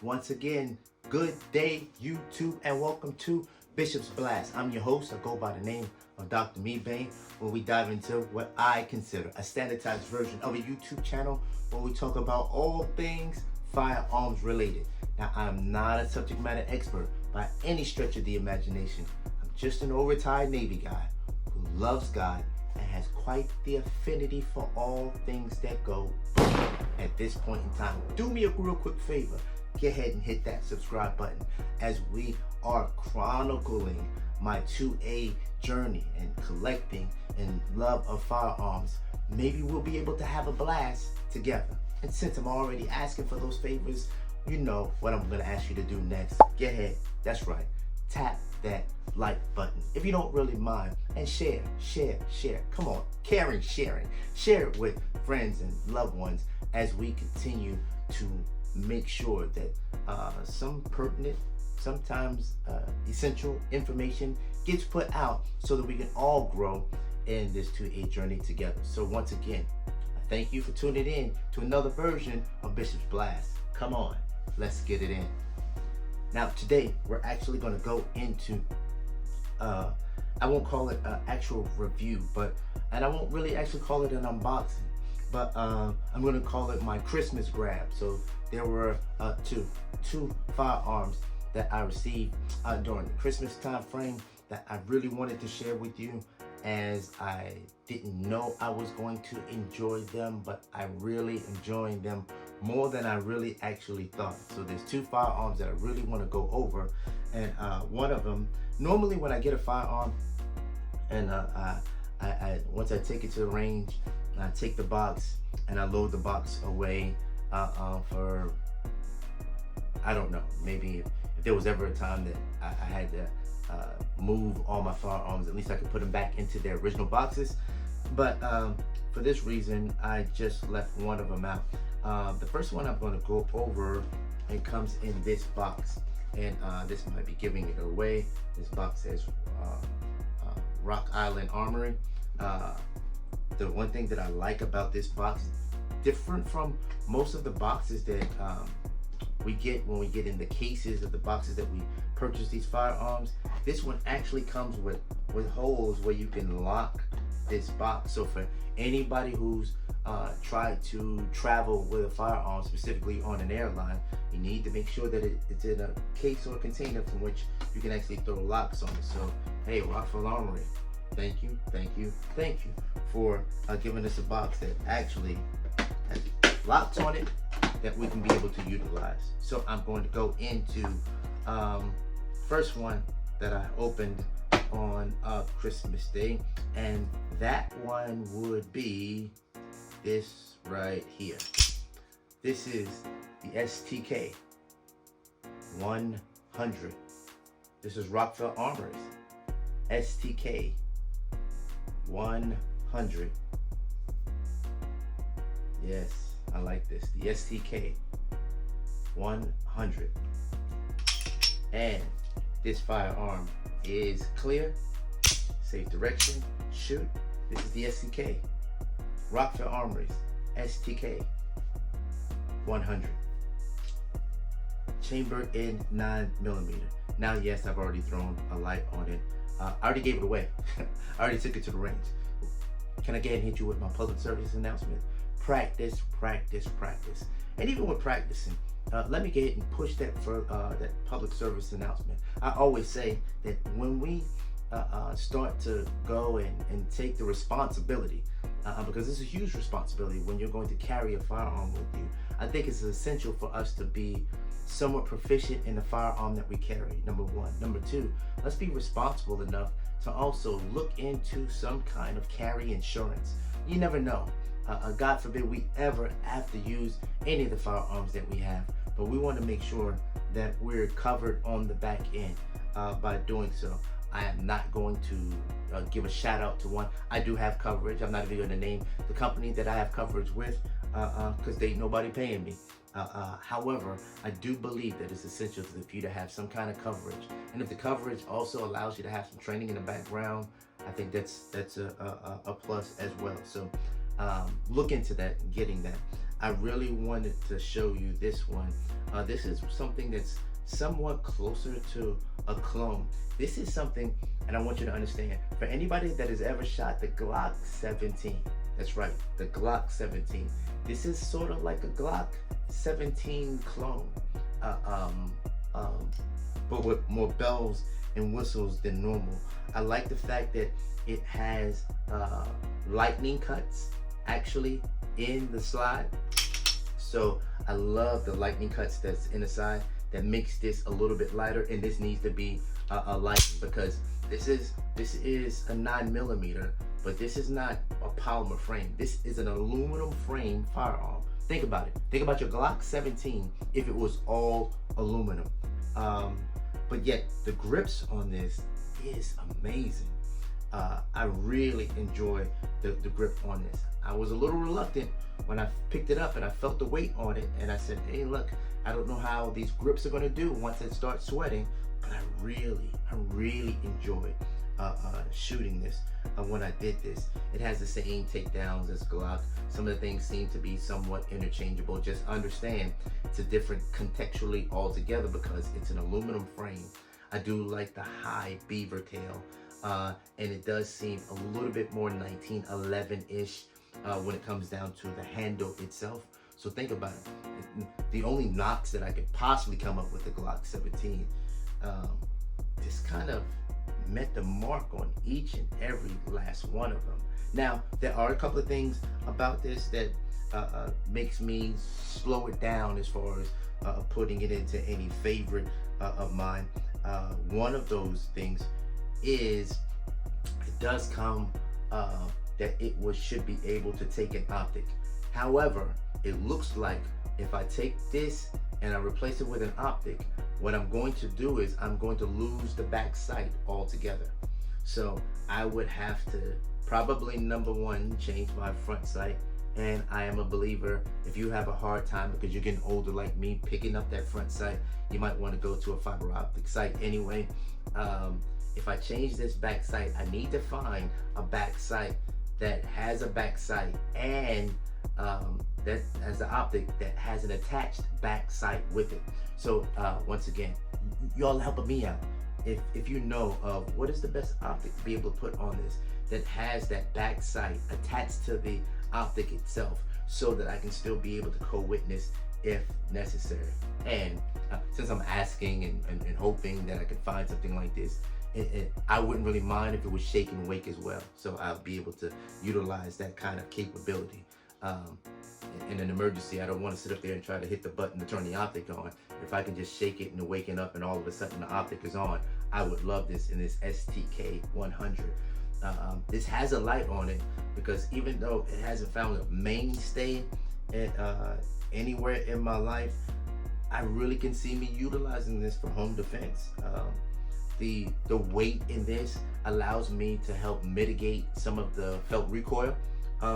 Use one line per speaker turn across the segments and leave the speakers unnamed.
Once again, good day, YouTube, and welcome to Bishop's Blast. I'm your host. I go by the name of Dr. Meebane, where we dive into what I consider a standardized version of a YouTube channel where we talk about all things firearms related. Now, I'm not a subject matter expert by any stretch of the imagination. I'm just an old retired Navy guy who loves God and has quite the affinity for all things that go at this point in time. Do me a real quick favor. Go ahead and hit that subscribe button as we are chronicling my 2A journey and collecting and love of firearms. Maybe we'll be able to have a blast together. And since I'm already asking for those favors, you know what I'm going to ask you to do next. Go ahead. That's right. Tap that like button if you don't really mind, and share. Come on, caring, sharing. Share it with friends and loved ones as we continue to make sure that some pertinent, sometimes essential information gets put out so that we can all grow in this 2A journey together. So once again, I thank you for tuning in to another version of Bishop's Blast. Come on, let's get it in. Now today we're actually going to go into I won't call it an actual review, and I won't really actually call it an unboxing, but I'm going to call it my Christmas grab. So there were two firearms that I received during the Christmas time frame that I really wanted to share with you, as I didn't know I was going to enjoy them, but I really enjoying them more than I really actually thought. So there's two firearms that I really want to go over, and one of them, normally when I get a firearm and I once I take it to the range, I take the box and I load the box away for, I don't know, maybe if there was ever a time that I had to move all my firearms, at least I could put them back into their original boxes. But for this reason, I just left one of them out. The first one I'm going to go over, it comes in this box, and this might be giving it away. This box says Rock Island Armory. The one thing that I like about this box, different from most of the boxes that we get when we get in the cases of the boxes that we purchase these firearms, this one actually comes with holes where you can lock this box. So for anybody who's tried to travel with a firearm, specifically on an airline, you need to make sure that it's in a case or a container from which you can actually throw locks on it. So hey, Rockville Armory, thank you for giving us a box that actually has locks on it that we can be able to utilize. So I'm going to go into first one that I opened on Christmas Day, and that one would be this right here. This is the STK 100. This is Rockville Armory's STK 100. Yes, I like this. The STK 100. And this firearm is clear, safe direction, shoot. This is the STK, Rockville Armory's STK 100. Chambered in 9mm. Now, yes, I've already thrown a light on it. I already gave it away. I already took it to the range. Can I get and hit you with my public service announcement? Practice. And even with practicing, let me get ahead and push that for that public service announcement. I always say that when we start to go and take the responsibility, because it's a huge responsibility when you're going to carry a firearm with you, I think it's essential for us to be somewhat proficient in the firearm that we carry, number one. Number two, let's be responsible enough to also look into some kind of carry insurance. You never know. God forbid we ever have to use any of the firearms that we have, but we want to make sure that we're covered on the back end by doing so. I am not going to give a shout out to one. I do have coverage. I'm not even going to name the company that I have coverage with because they ain't nobody paying me. However, I do believe that it's essential for you to have some kind of coverage, and if the coverage also allows you to have some training in the background, I think that's a plus as well. So look into that and getting that. I really wanted to show you this one. This is something that's somewhat closer to a clone. This is something, and I want you to understand, for anybody that has ever shot the Glock 17, that's right, the Glock 17. This is sort of like a Glock 17 clone, but with more bells and whistles than normal. I like the fact that it has lightning cuts actually in the slide. So I love the lightning cuts that's in the side that makes this a little bit lighter, and this needs to be a lightning because this is a 9mm, but this is not a polymer frame. This is an aluminum frame firearm. Think about it. Think about your Glock 17 if it was all aluminum. But yet the grips on this is amazing. I really enjoy the grip on this. I was a little reluctant when I picked it up and I felt the weight on it, and I said, hey, look, I don't know how these grips are gonna do once it starts sweating, but I really enjoyed shooting this when I did this. It has the same takedowns as Glock. Some of the things seem to be somewhat interchangeable. Just understand it's a different contextually altogether because it's an aluminum frame. I do like the high beaver tail, and it does seem a little bit more 1911-ish when it comes down to the handle itself. So think about it. The only knocks that I could possibly come up with the Glock 17, this kind of met the mark on each and every last one of them. Now, there are a couple of things about this that makes me slow it down as far as putting it into any favorite of mine. One of those things is it does come that it should be able to take an optic. However, it looks like if I take this and I replace it with an optic, what I'm going to do is I'm going to lose the back sight altogether. So I would have to probably, number one, change my front sight. And I am a believer, if you have a hard time because you're getting older like me, picking up that front sight, you might want to go to a fiber optic sight anyway. If I change this back sight, I need to find a back sight that has a back sight and that has an optic that has an attached back sight with it. So once again, y'all helping me out. If you know of what is the best optic to be able to put on this that has that back sight attached to the optic itself, so that I can still be able to co-witness if necessary. And since I'm asking and hoping that I can find something like this, I wouldn't really mind if it was shake and wake as well. So I'll be able to utilize that kind of capability. In an emergency, I don't want to sit up there and try to hit the button to turn the optic on. If I can just shake it and waken up and all of a sudden the optic is on, I would love this in this STK 100. This has a light on it because even though it hasn't found a mainstay anywhere in my life, I really can see me utilizing this for home defense. The weight in this allows me to help mitigate some of the felt recoil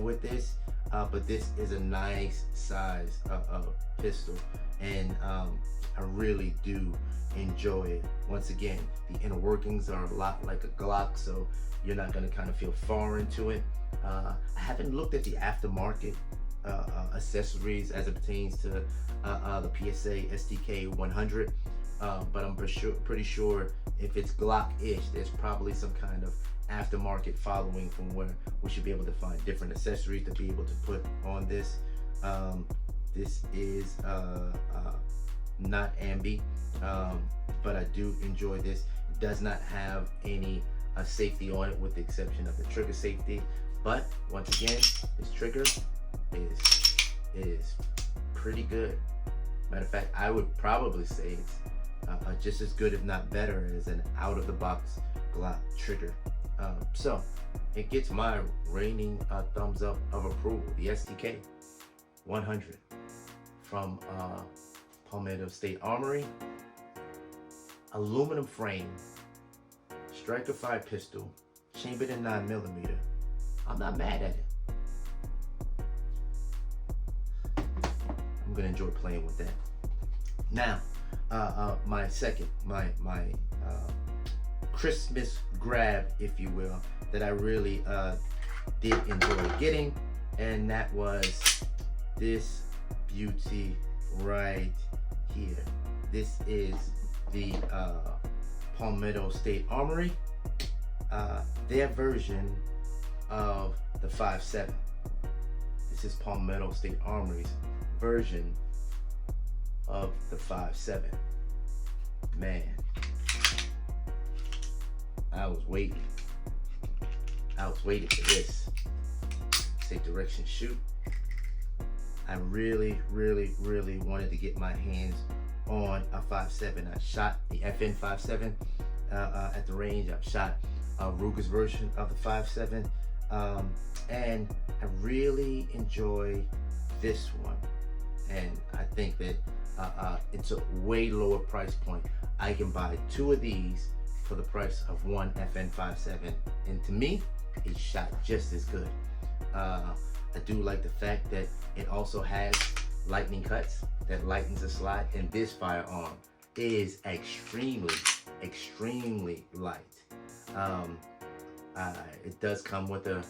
with this, but this is a nice size pistol, and I really do enjoy it. Once again, the inner workings are a lot like a Glock, so you're not going to kind of feel foreign to it. I haven't looked at the aftermarket accessories as it pertains to the PSA STK 100, but I'm pretty sure if it's Glock-ish, there's probably some kind of aftermarket following from where we should be able to find different accessories to be able to put on this. This is not ambi, but I do enjoy this. It does not have any safety on it with the exception of the trigger safety, but once again, this trigger is pretty good. Matter of fact, I would probably say it's just as good, if not better, as an out-of-the-box Glock trigger. So it gets my reigning thumbs up of approval. The STK 100 from Palmetto State Armory, aluminum frame, striker-fired pistol, chambered in 9mm. I'm not mad at it. I'm gonna enjoy playing with that. Now, my Christmas grab, if you will, that I really did enjoy getting, and that was this beauty right here. This is the Palmetto State Armory, their version of the 5.7. This is Palmetto State Armory's version of the 5.7. Man, I was waiting for this. Safe direction shoot. I really wanted to get my hands on a 5.7. I shot the FN 5.7 at the range. I've shot Ruger's version of the 5.7, and I really enjoy this one. And I think that it's a way lower price point. I can buy two of these for the price of one FN 5.7, and to me, it shot just as good. I do like the fact that it also has lightning cuts that lightens the slide, and this firearm is extremely light. It does come with a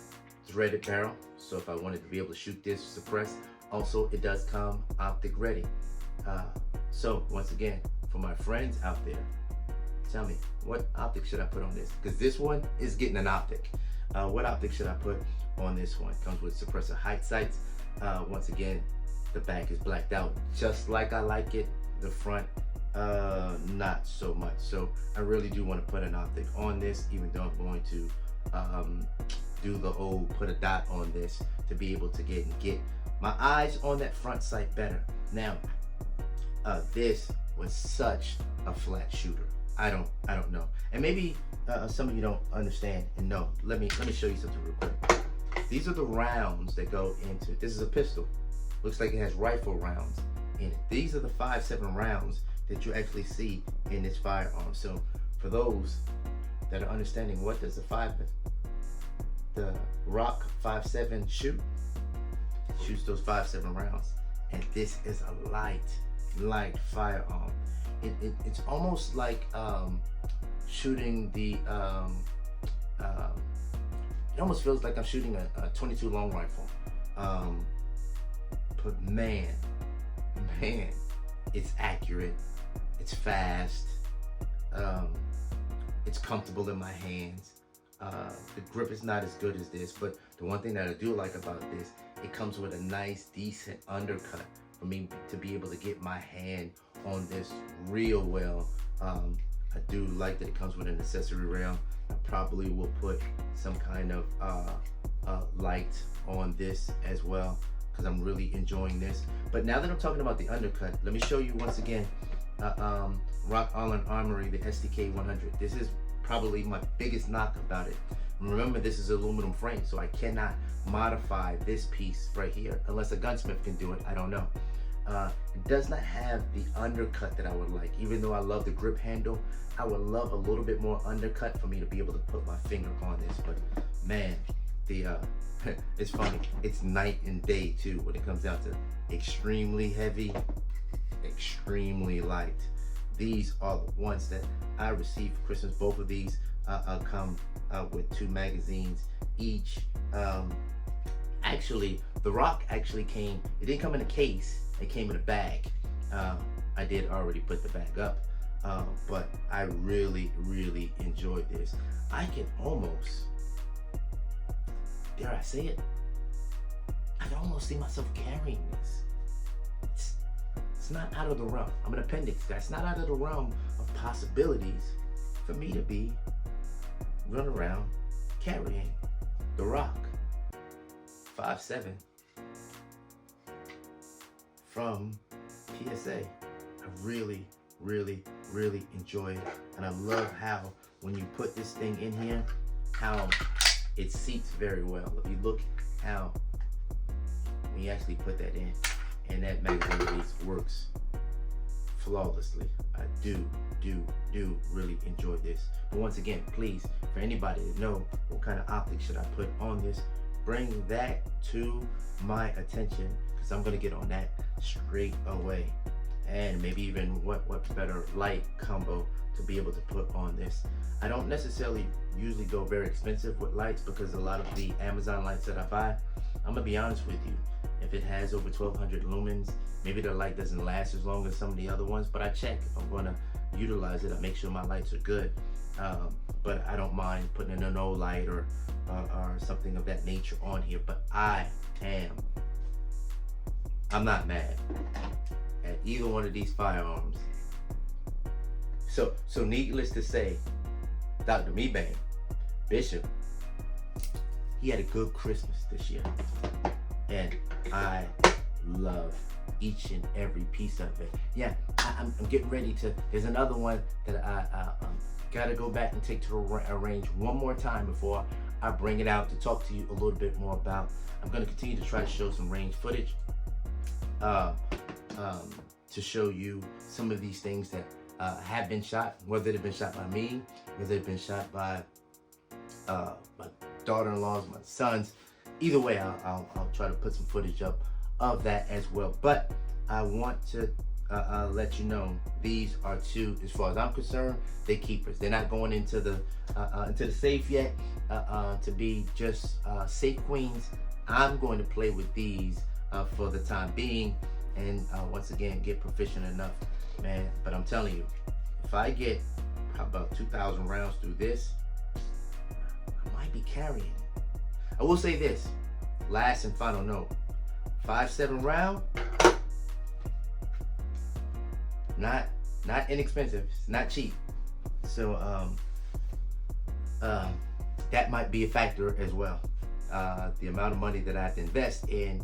threaded barrel, so if I wanted to be able to shoot this suppressed, also it does come optic ready. So once again, for my friends out there, tell me, what optic should I put on this? Because this one is getting an optic. What optic should I put on this one? Comes with suppressor height sights. Once again, the back is blacked out just like I like it. The front, not so much. So I really do want to put an optic on this, even though I'm going to do the old put a dot on this to be able to get my eyes on that front sight better. Now, this was such a flat shooter. I don't know, and maybe some of you don't understand and know. Let me show you something real quick. These are the rounds that go into it. This is a pistol. Looks like it has rifle rounds in it. These are the 5.7 rounds that you actually see in this firearm. So for those that are understanding, what does the Rock 5.7 shoot? It shoots those 5.7 rounds, and this is a light firearm. It's almost like shooting the it almost feels like I'm shooting a 22 long rifle. But man, it's accurate, it's fast, it's comfortable in my hands. The grip is not as good as this, but the one thing that I do like about this, it comes with a nice, decent undercut for me to be able to get my hand on this real well. I do like that it comes with an accessory rail. I probably will put some kind of light on this as well, because I'm really enjoying this. But now that I'm talking about the undercut, let me show you once again Rock Armory, the SDK 100. This is probably my biggest knock about it. Remember, this is aluminum frame, so I cannot modify this piece right here unless a gunsmith can do it. I don't know. It does not have the undercut that I would like. Even though I love the grip handle, I would love a little bit more undercut for me to be able to put my finger on this. But man, it's funny. It's night and day too when it comes down to extremely heavy, extremely light. These are the ones that I received for Christmas. Both of these come with 2 magazines each. Actually, the Rock actually came, it didn't come in a case, it came in a bag. I did already put the bag up, but I really enjoyed this. I can almost, dare I say it, I can almost see myself carrying this. It's not out of the realm. I'm an appendix guy. It's not out of the realm of possibilities for me to be run around carrying the Rock 5.7 from PSA. I really enjoy it, and I love how when you put this thing in here, how it seats very well. If you look how when you actually put that in, and that magazine release works flawlessly. I do really enjoy this. But once again, please, for anybody to know what kind of optics should I put on this, bring that to my attention, because I'm gonna get on that straight away. and maybe even what better light combo to be able to put on this. I don't necessarily usually go very expensive with lights, because a lot of the Amazon lights that I buy, I'm gonna be honest with you, if it has over 1200 lumens, maybe the light doesn't last as long as some of the other ones, but I check if I'm gonna utilize it. I make sure my lights are good, but I don't mind putting in an old light or something of that nature on here. But I'm not mad at either one of these firearms. So needless to say, Dr. Meebang, Bishop, he had a good Christmas this year, and I love each and every piece of it. Yeah, I'm getting ready to. There's another one that I gotta go back and take to a range one more time before I bring it out to talk to you a little bit more about. I'm gonna continue to try to show some range footage, to show you some of these things that have been shot, whether they've been shot by me, whether they've been shot by my daughter-in-laws, my sons. Either way, I'll try to put some footage up of that as well. But I want to let you know, these are two, as far as I'm concerned, they're keepers. They're not going into the safe yet to be just safe queens. I'm going to play with these for the time being, and once again get proficient enough, man. But I'm telling you, if I get about 2,000 rounds through this, I might be carrying it. I will say this, last and final note, 5.7 round, not inexpensive, it's not cheap. So that might be a factor as well. The amount of money that I have to invest in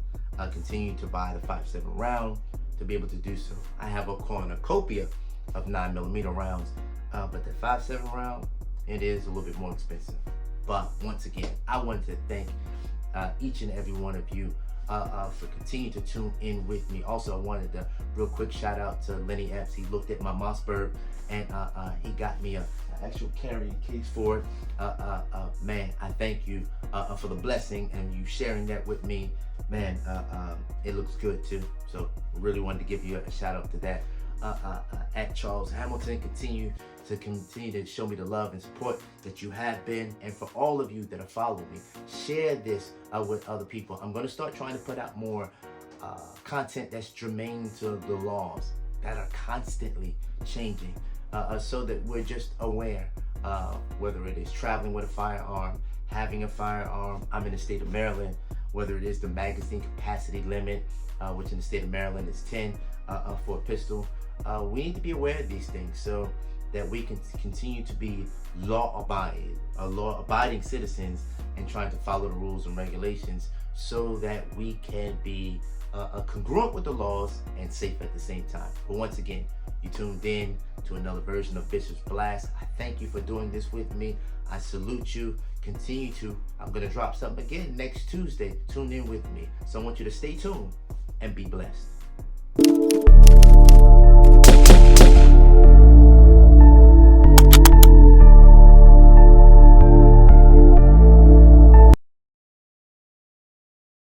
continuing to buy the 5.7 round to be able to do so. I have a cornucopia of 9mm rounds, but the 5.7 round, it is a little bit more expensive. But once again, I wanted to thank each and every one of you for continuing to tune in with me. Also, I wanted to real quick shout out to Lenny Epps. He looked at my Mossberg and he got me an actual carrying case for it. Man, I thank you for the blessing and you sharing that with me. Man, it looks good too. So really wanted to give you a shout out to that. At Charles Hamilton, continue to show me the love and support that you have been, and for all of you that are following me, share this with other people. I'm going to start trying to put out more content that's germane to the laws that are constantly changing, so that we're just aware, whether it is traveling with a firearm, having a firearm. I'm in the state of Maryland, whether it is the magazine capacity limit, which in the state of Maryland is 10 for a pistol. We need to be aware of these things so that we can continue to be law-abiding citizens and trying to follow the rules and regulations so that we can be congruent with the laws and safe at the same time. But once again, you tuned in to another version of Bishop's Blast. I thank you for doing this with me. I salute you. Continue to. I'm going to drop something again next Tuesday. Tune in with me. So I want you to stay tuned and be blessed.